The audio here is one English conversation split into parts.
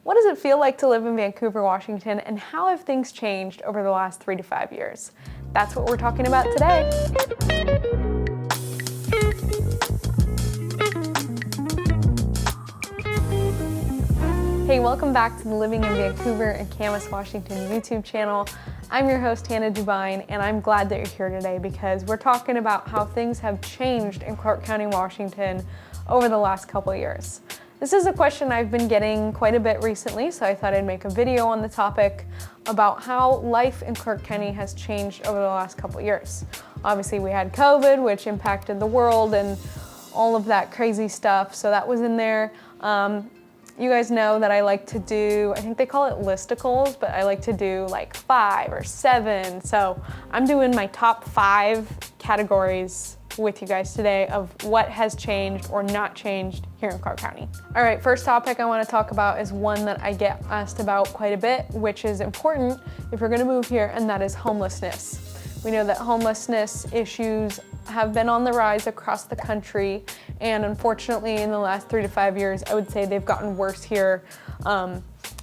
What does it feel like to live in Vancouver, Washington, and how have things changed over the last 3 to 5 years? That's what we're talking about today. Hey, welcome back to the Living in Vancouver and Camas, Washington YouTube channel. I'm your host, Hannah Dubyne, and I'm glad that you're here today because we're talking about how things have changed in Clark County, Washington over the last couple of years. This is a question I've been getting quite a bit recently, so I thought I'd make a video on the topic about how life in Clark County has changed over the last couple of years. Obviously, we had COVID, which impacted the world and all of that crazy stuff, so that was in there. You guys know that I like to do, I think they call it listicles, but I like to do like 5 or 7. So I'm doing my top 5 categories with you guys today of what has changed or not changed here in Clark County. All right, first topic I want to talk about is one that I get asked about quite a bit, which is important if you're going to move here, and that is homelessness. We know that homelessness issues have been on the rise across the country, and unfortunately in the last 3 to 5 years, I would say they've gotten worse here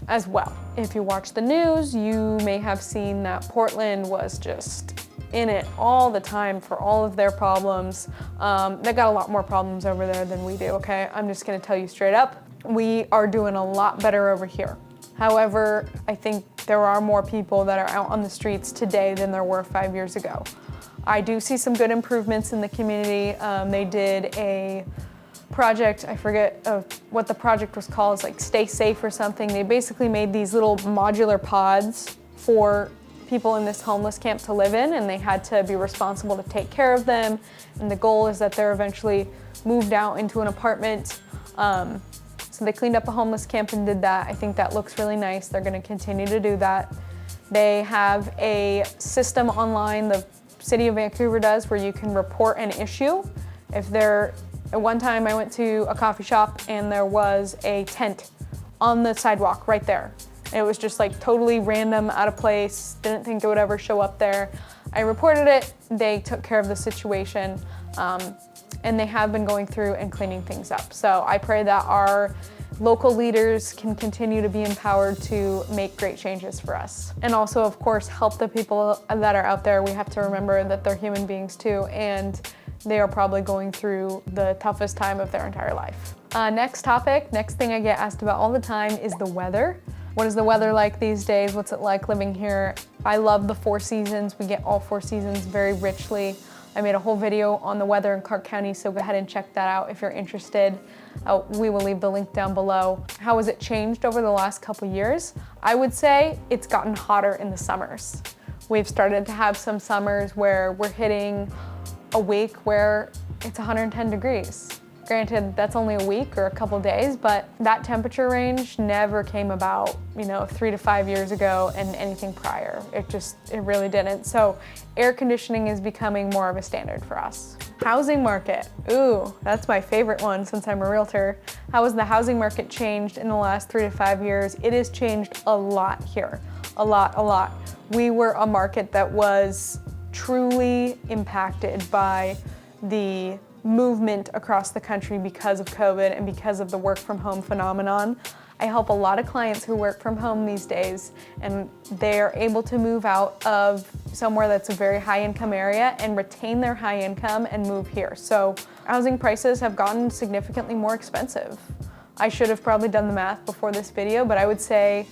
as well. If you watch the news, you may have seen that Portland was just in it all the time for all of their problems. They got a lot more problems over there than we do, okay? I'm just gonna tell you straight up, we are doing a lot better over here. However, I think there are more people that are out on the streets today than there were 5 years ago. I do see some good improvements in the community. They did a project, I forget what the project was called, it's like Stay Safe or something. They basically made these little modular pods for people in this homeless camp to live in, and they had to be responsible to take care of them. And the goal is that they're eventually moved out into an apartment. So they cleaned up a homeless camp and did that. I think that looks really nice. They're gonna continue to do that. They have a system online, the City of Vancouver does, where you can report an issue. At one time I went to a coffee shop and there was a tent on the sidewalk right there. It was just like totally random, out of place, didn't think it would ever show up there. I reported it, they took care of the situation, and they have been going through and cleaning things up. So I pray that our local leaders can continue to be empowered to make great changes for us. And also, of course, help the people that are out there. We have to remember that they're human beings too, and they are probably going through the toughest time of their entire life. Next thing I get asked about all the time is the weather. What is the weather like these days? What's it like living here? I love the 4 seasons. We get all 4 seasons very richly. I made a whole video on the weather in Clark County, so go ahead and check that out if you're interested. We will leave the link down below. How has it changed over the last couple years? I would say it's gotten hotter in the summers. We've started to have some summers where we're hitting a week where it's 110 degrees. Granted, that's only a week or a couple days, but that temperature range never came about, 3 to 5 years ago and anything prior. It really didn't. So air conditioning is becoming more of a standard for us. Housing market. Ooh, that's my favorite one since I'm a realtor. How has the housing market changed in the last 3 to 5 years? It has changed a lot here. A lot. We were a market that was truly impacted by the movement across the country because of COVID and because of the work from home phenomenon. I help a lot of clients who work from home these days, and they are able to move out of somewhere that's a very high income area and retain their high income and move here. So housing prices have gotten significantly more expensive. I should have probably done the math before this video, but I would say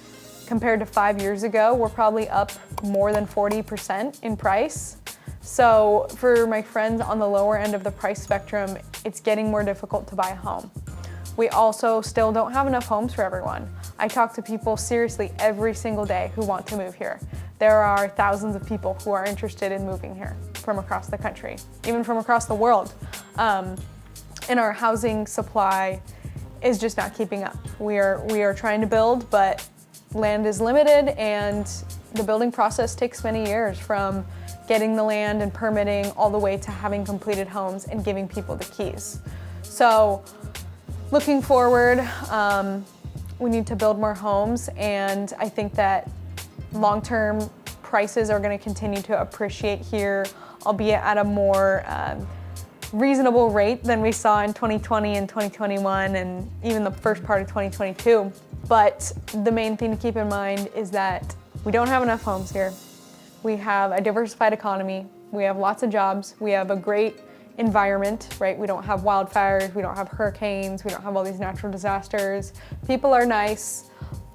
compared to 5 years ago, we're probably up more than 40% in price. So for my friends on the lower end of the price spectrum, it's getting more difficult to buy a home. We also still don't have enough homes for everyone. I talk to people seriously every single day who want to move here. There are thousands of people who are interested in moving here from across the country, even from across the world. And our housing supply is just not keeping up. We are trying to build, but land is limited, and the building process takes many years, from getting the land and permitting all the way to having completed homes and giving people the keys. So looking forward, we need to build more homes, and I think that long-term prices are going to continue to appreciate here, albeit at a more reasonable rate than we saw in 2020 and 2021 and even the first part of 2022. But the main thing to keep in mind is that we don't have enough homes here. We have a diversified economy. We have lots of jobs. We have a great environment, right? We don't have wildfires. We don't have hurricanes. We don't have all these natural disasters. People are nice.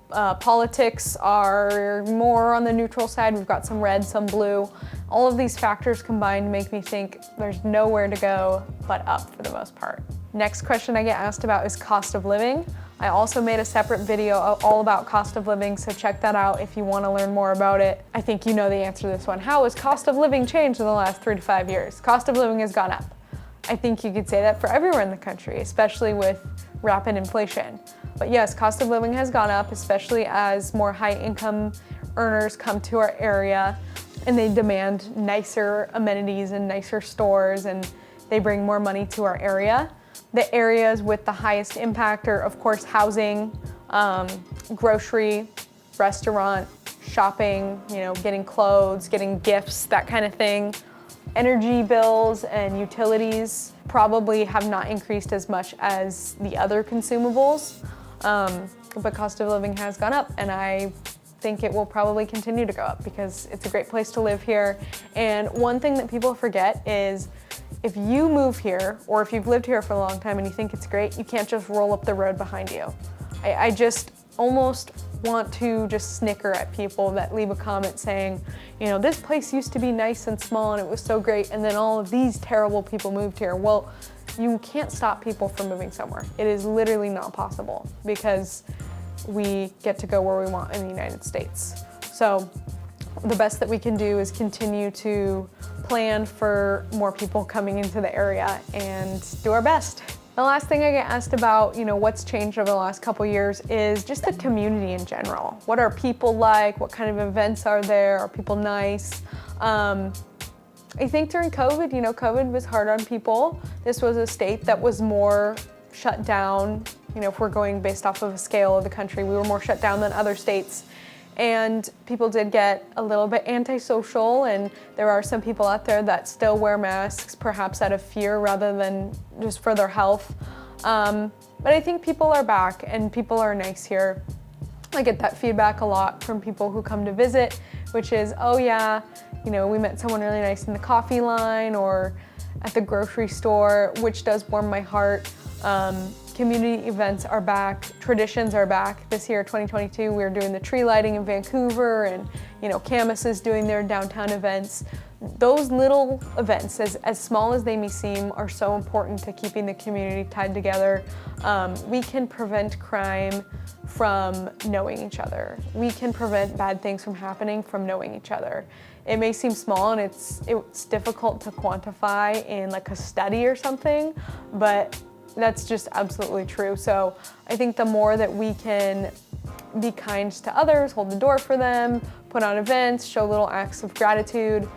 Politics are more on the neutral side. We've got some red, some blue. All of these factors combined make me think there's nowhere to go but up for the most part. Next question I get asked about is cost of living. I also made a separate video all about cost of living, so check that out if you want to learn more about it. I think you know the answer to this one. How has cost of living changed in the last 3 to 5 years? Cost of living has gone up. I think you could say that for everywhere in the country, especially with rapid inflation. But yes, cost of living has gone up, especially as more high-income earners come to our area and they demand nicer amenities and nicer stores, and they bring more money to our area. The areas with the highest impact are, of course, housing, grocery, restaurant, shopping, getting clothes, getting gifts, that kind of thing. Energy bills and utilities probably have not increased as much as the other consumables, but cost of living has gone up, and I think it will probably continue to go up because it's a great place to live here. And one thing that people forget is if you move here, or if you've lived here for a long time and you think it's great, you can't just roll up the road behind you. I just almost want to just snicker at people that leave a comment saying, this place used to be nice and small and it was so great, and then all of these terrible people moved here. Well, you can't stop people from moving somewhere. It is literally not possible because we get to go where we want in the United States. So the best that we can do is continue to plan for more people coming into the area and do our best. The last thing I get asked about, what's changed over the last couple years is just the community in general. What are people like? What kind of events are there? Are people nice? I think during COVID, COVID was hard on people. This was a state that was more shut down. If we're going based off of a scale of the country, we were more shut down than other states. And people did get a little bit antisocial, and there are some people out there that still wear masks, perhaps out of fear rather than just for their health. But I think people are back and people are nice here. I get that feedback a lot from people who come to visit, which is, oh yeah, we met someone really nice in the coffee line or at the grocery store, which does warm my heart. Community events are back, traditions are back. This year, 2022, we're doing the tree lighting in Vancouver, and Camas is doing their downtown events. Those little events, as small as they may seem, are so important to keeping the community tied together. We can prevent crime from knowing each other. We can prevent bad things from happening from knowing each other. It may seem small and it's difficult to quantify in like a study or something, but that's just absolutely true. So I think the more that we can be kind to others, hold the door for them, put on events, show little acts of gratitude,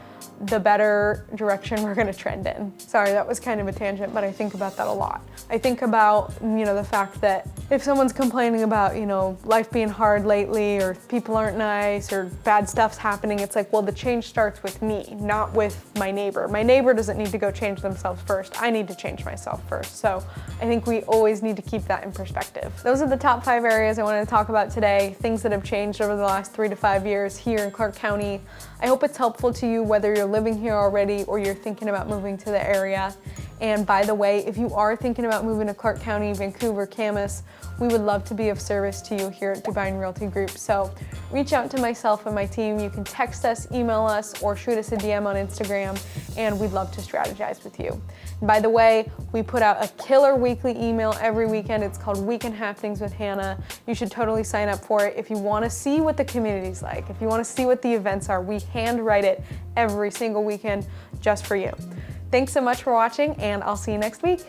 the better direction we're gonna trend in. Sorry, that was kind of a tangent, but I think about that a lot. I think about, the fact that if someone's complaining about, life being hard lately, or people aren't nice, or bad stuff's happening, it's like, well, the change starts with me, not with my neighbor. My neighbor doesn't need to go change themselves first. I need to change myself first. So I think we always need to keep that in perspective. Those are the top 5 areas I wanted to talk about today, things that have changed over the last 3 to 5 years here in Clark County. I hope it's helpful to you whether you're living here already or you're thinking about moving to the area. And by the way, if you are thinking about moving to Clark County, Vancouver, Camas, we would love to be of service to you here at Dubyne Realty Group. So reach out to myself and my team. You can text us, email us, or shoot us a DM on Instagram, and we'd love to strategize with you. And by the way, we put out a killer weekly email every weekend. It's called Weekend Happenings with Hannah. You should totally sign up for it if you want to see what the community's like, if you want to see what the events are. We handwrite it every single weekend just for you. Thanks so much for watching, and I'll see you next week.